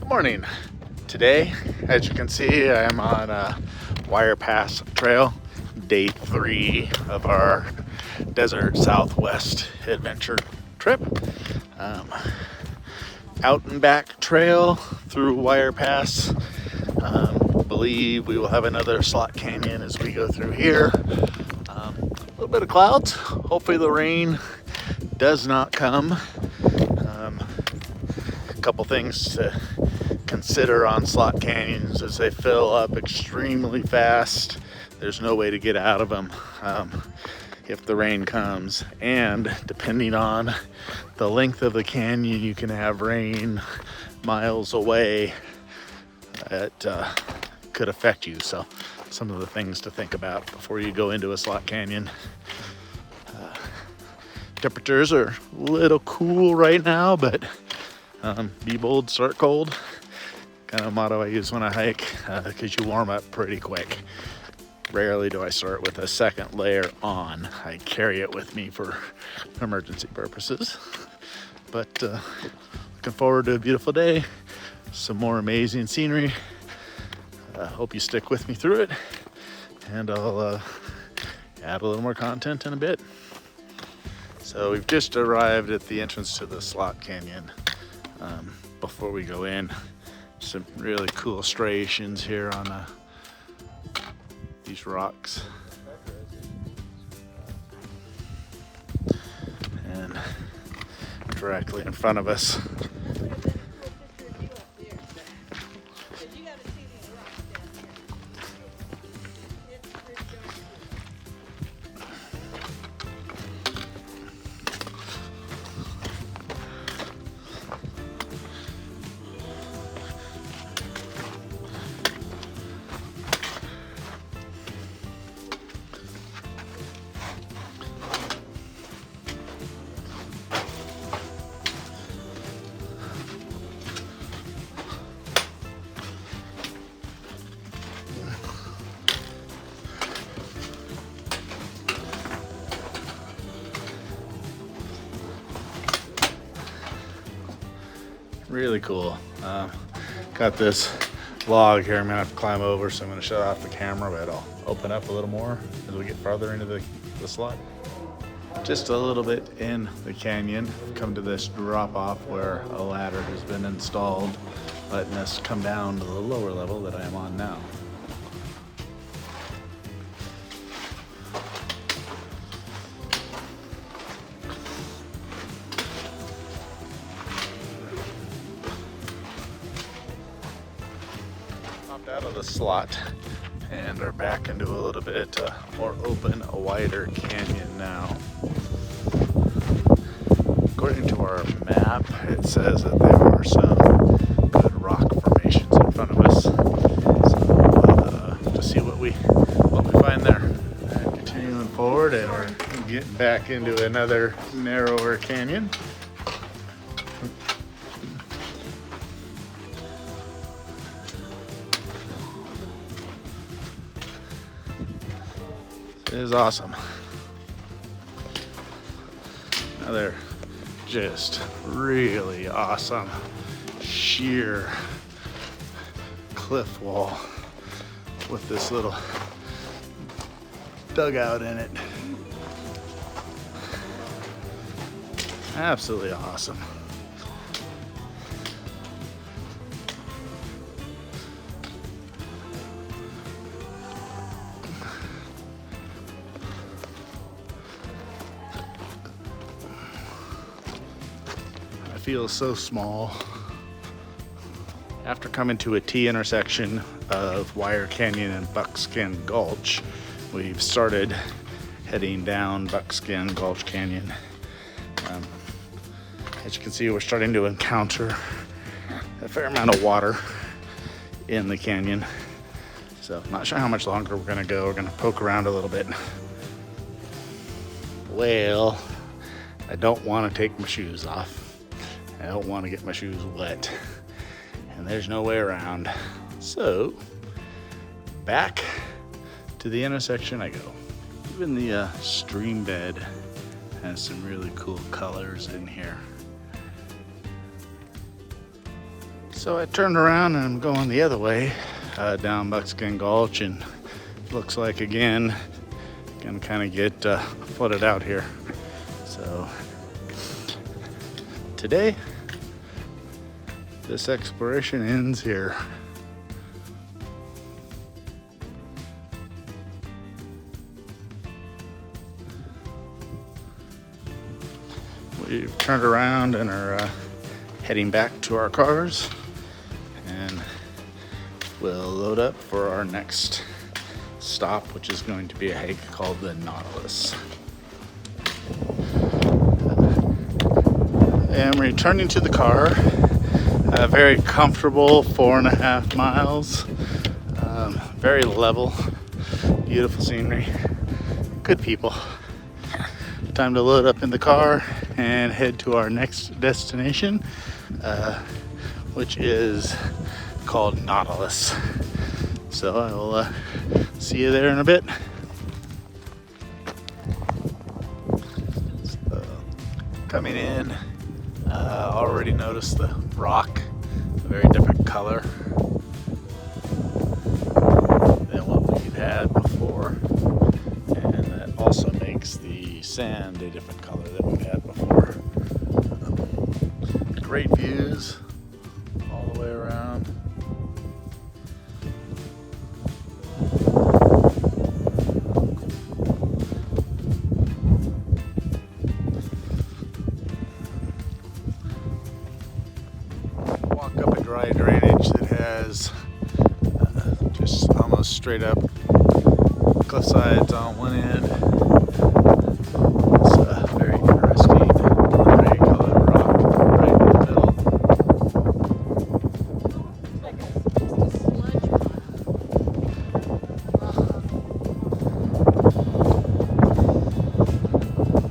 morning. Today, as you can see, I'm on a Wire Pass Trail, day 3 of our Desert Southwest adventure trip. Out and back trail through Wire Pass. Believe we will have another slot canyon as we go through here. A little bit of clouds. Hopefully the rain does not come. A couple things to consider on slot canyons as they fill up extremely fast. There's no way to get out of them if the rain comes, and depending on the length of the canyon, you can have rain miles away that could affect you. So some of the things to think about before you go into a slot canyon. Temperatures are a little cool right now, but be bold, start cold. Kind of motto I use when I hike, because you warm up pretty quick. Rarely do I start with a second layer on. I carry it with me for emergency purposes. But looking forward to a beautiful day, some more amazing scenery. Hope you stick with me through it, and I'll add a little more content in a bit. So we've just arrived at the entrance to the slot canyon. Before we go in, some really cool striations here on these rocks. And directly in front of us, really cool. Got this log here I'm gonna have to climb over, so I'm gonna shut off the camera, but I'll open up a little more as we get farther into the slot. Just a little bit in the canyon, come to this drop off where a ladder has been installed, letting us come down to the lower level that I am on now. Out of the slot and are back into a little bit more open, a wider canyon now. According to our map, it says that there are some good rock formations in front of us. So to see what we find there. Continuing forward, and we're getting back into another narrower canyon. It is awesome. Another just really awesome sheer cliff wall with this little dugout in it. Absolutely awesome. Feels so small. After coming to a T intersection of Wire Canyon and Buckskin Gulch, we've started heading down Buckskin Gulch Canyon. As you can see, we're starting to encounter a fair amount of water in the canyon. So I'm not sure how much longer we're gonna go. We're gonna poke around a little bit. Well, I don't want to take my shoes off. I don't want to get my shoes wet, and there's no way around. So back to the intersection I go. Even the stream bed has some really cool colors in here. So I turned around and I'm going the other way down Buckskin Gulch, and looks like again gonna kind of get flooded out here. So today this exploration ends here. We've turned around and are heading back to our cars, and we'll load up for our next stop, which is going to be a hike called the Nautilis. And returning to the car, a very comfortable 4.5 miles, very level, beautiful scenery, good people. Time to load up in the car and head to our next destination, which is called Nautilis. So I will see you there in a bit. So, coming in, already noticed the rock, a very different color than what we've had before, and that also makes the sand a different color than we've had before. Great views all the way around. Walk up a dry drainage that has just almost straight up cliff sides on one end. It's a very interesting gray colored rock right in the middle.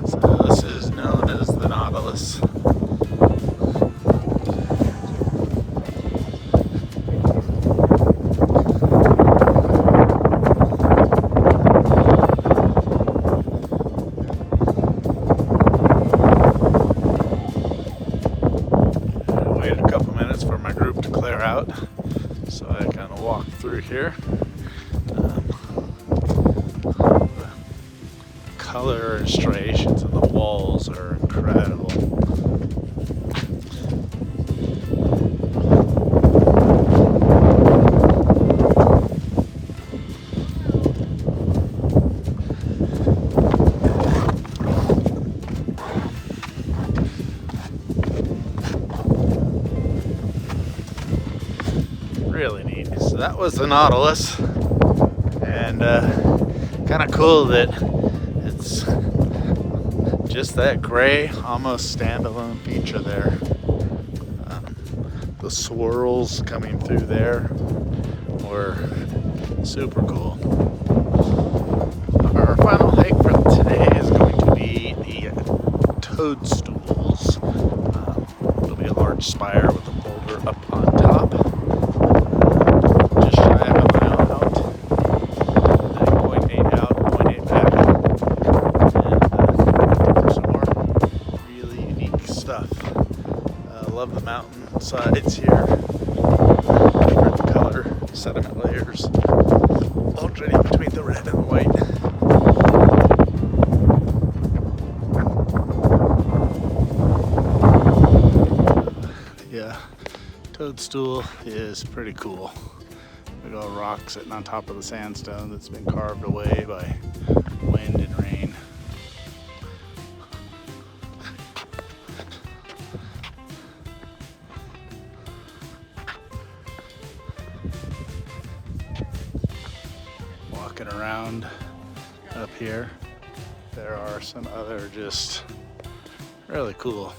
So this is known as the Nautilis. For my group to clear out, so I kind of walk through here. The color and striations of the walls are incredible. Really neat. So that was the Nautilis, and kind of cool that it's just that gray, almost standalone feature there. The swirls coming through there were super cool. Our final hike for today is going to be the Toadstools. It'll be a large spire with a boulder up on top. Love the mountain sides here. Different color sediment layers alternating between the red and the white. Yeah, Toadstool is pretty cool. Big old rock sitting on top of the sandstone that's been carved away by wind and rain. Walking around up here, there are some other just really cool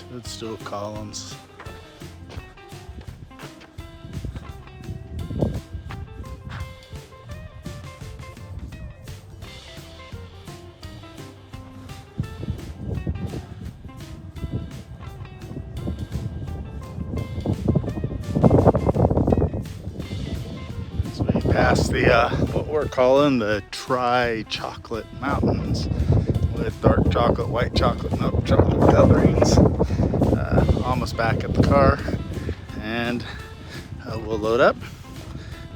toadstool columns. Past the what we're calling the tri-chocolate mountains with dark chocolate, white chocolate, milk chocolate colorings. back at the car, and we'll load up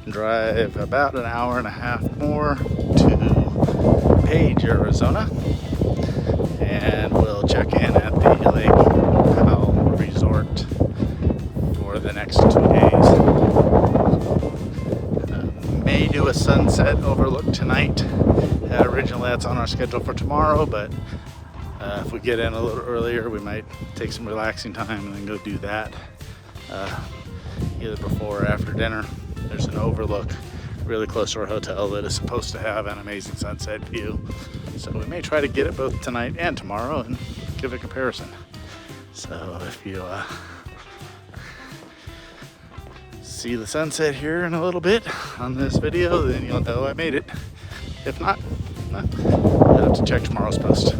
and drive about an hour and a half more to Page, Arizona, and we'll check in at the Lake Powell Resort for the next 2 days. May do a sunset overlook tonight. Originally that's on our schedule for tomorrow, but if we get in a little earlier, we might take some relaxing time and then go do that either before or after dinner. There's an overlook really close to our hotel that is supposed to have an amazing sunset view, so we may try to get it both tonight and tomorrow and give a comparison. So if you see the sunset here in a little bit on this video, then you'll know I made it. If not, you'll have to check tomorrow's post.